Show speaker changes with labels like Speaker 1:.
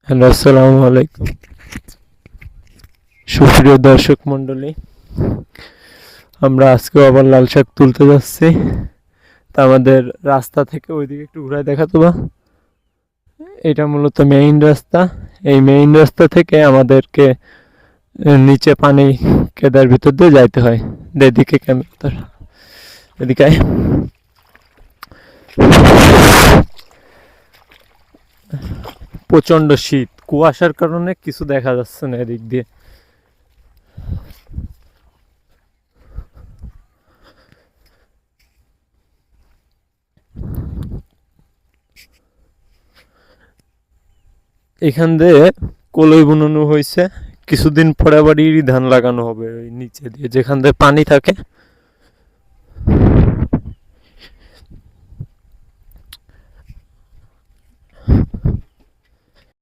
Speaker 1: Hello, আসসালামু আলাইকুম। সুপ্রিয় দর্শক মণ্ডলী, আমরা আজকেও আবার লাল শাক তুলতে যাচ্ছি। তা আমাদের রাস্তা থেকে ওইদিকে একটু ঘুরায় দেখাতো বা। এটা মূলত মেইন রাস্তা। এই মেইন রাস্তা থেকে আমাদেরকে নিচে পানি কেদার ভিতর দিয়ে যাইতে হয়। এদিকে ক্যামেরা, এদিকে আয়। প্রচন্ড শীত, কুয়াশার কারণে কিছু দেখা যাচ্ছে না এদিক দিয়ে। এখান দিয়ে কলই বুনানো হয়েছে। কিছুদিন পরে আবার ইরি ধান লাগানো হবে ওই নিচে দিয়ে, যেখান দিয়ে পানি থাকে